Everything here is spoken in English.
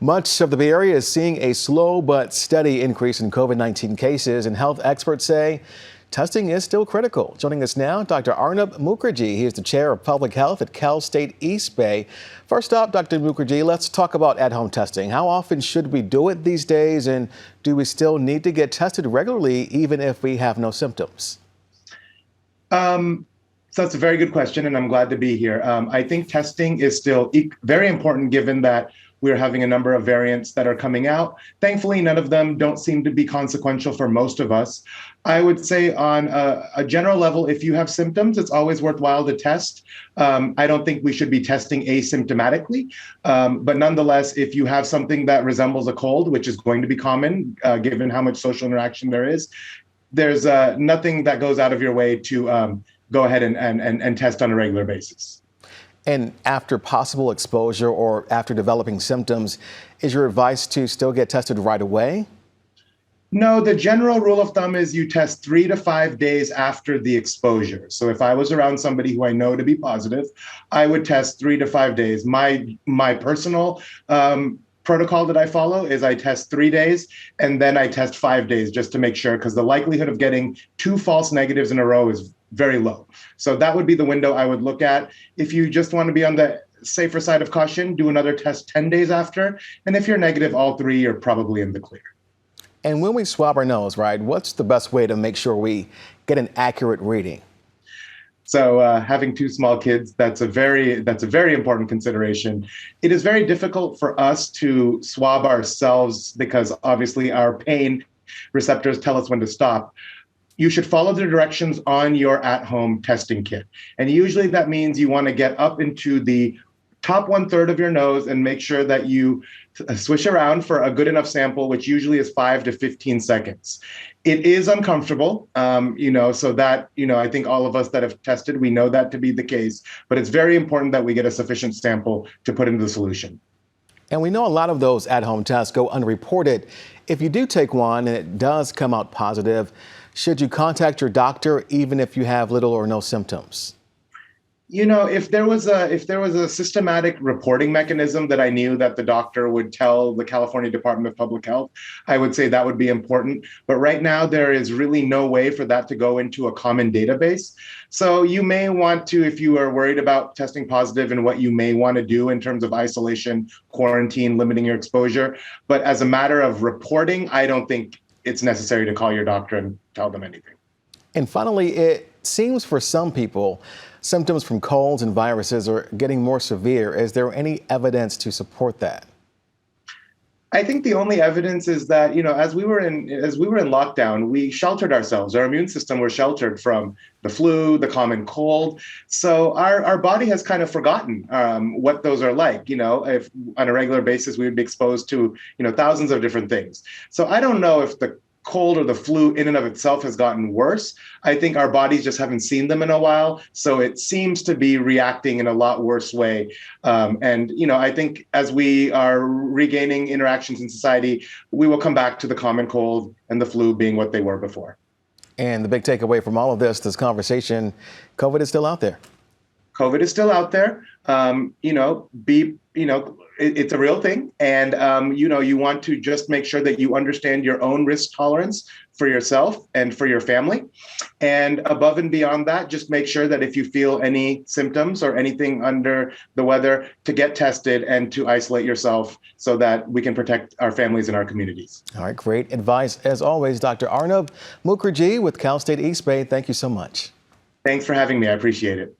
Much of the Bay Area is seeing a slow but steady increase in COVID-19 cases, and health experts say testing is still critical. Joining us now, Dr. Arnab Mukherjee. He is the chair of public health at Cal State East Bay. First up, Dr. Mukherjee, let's talk about at-home testing. How often should we do it these days, and do we still need to get tested regularly even if we have no symptoms? So that's a very good question, and I'm glad to be here. I think testing is still very important given that we're having a number of variants that are coming out. Thankfully, none of them don't seem to be consequential for most of us. I would say on a general level, if you have symptoms, it's always worthwhile to test. I don't think we should be testing asymptomatically, but nonetheless, if you have something that resembles a cold, which is going to be common given how much social interaction there is, there's nothing that goes out of your way to go ahead and test on a regular basis. And after possible exposure or after developing symptoms, is your advice to still get tested right away? No, the general rule of thumb is you test 3 to 5 days after the exposure. So if I was around somebody who I know to be positive, I would test 3 to 5 days. My personal protocol that I follow is I test 3 days and then I test 5 days just to make sure, because the likelihood of getting 2 false negatives in a row is very low. So that would be the window I would look at. If you just want to be on the safer side of caution, do another test 10 days after. And if you're negative all 3, you're probably in the clear. And when we swab our nose, right, what's the best way to make sure we get an accurate reading? So having 2 small kids, that's a very important consideration. It is very difficult for us to swab ourselves because obviously our pain receptors tell us when to stop. You should follow the directions on your at-home testing kit. And usually that means you want to get up into the top 1/3 of your nose and make sure that you swish around for a good enough sample, which usually is 5 to 15 seconds. It is uncomfortable, so that, I think all of us that have tested, we know that to be the case, but it's very important that we get a sufficient sample to put into the solution. And we know a lot of those at-home tests go unreported. If you do take one and it does come out positive, should you contact your doctor even if you have little or no symptoms? If there was a systematic reporting mechanism that I knew that the doctor would tell the California Department of Public Health, I would say that would be important. But right now, there is really no way for that to go into a common database. So you may want to, if you are worried about testing positive and what you may want to do in terms of isolation, quarantine, limiting your exposure. But as a matter of reporting, I don't think it's necessary to call your doctor and tell them anything. And finally, it seems for some people, symptoms from colds and viruses are getting more severe. Is there any evidence to support that? I think the only evidence is that, as we were in lockdown, we sheltered ourselves. Our immune system was sheltered from the flu, the common cold. So our body has kind of forgotten what those are like. If on a regular basis we would be exposed to, thousands of different things. So I don't know if the cold or the flu in and of itself has gotten worse. I think our bodies just haven't seen them in a while. So it seems to be reacting in a lot worse way. I think as we are regaining interactions in society, we will come back to the common cold and the flu being what they were before. And the big takeaway from all of this conversation, COVID is still out there. COVID is still out there. It's a real thing. And, you want to just make sure that you understand your own risk tolerance for yourself and for your family. And above and beyond that, just make sure that if you feel any symptoms or anything under the weather, to get tested and to isolate yourself so that we can protect our families and our communities. All right, great advice. As always, Dr. Arnab Mukherjee with Cal State East Bay, thank you so much. Thanks for having me. I appreciate it.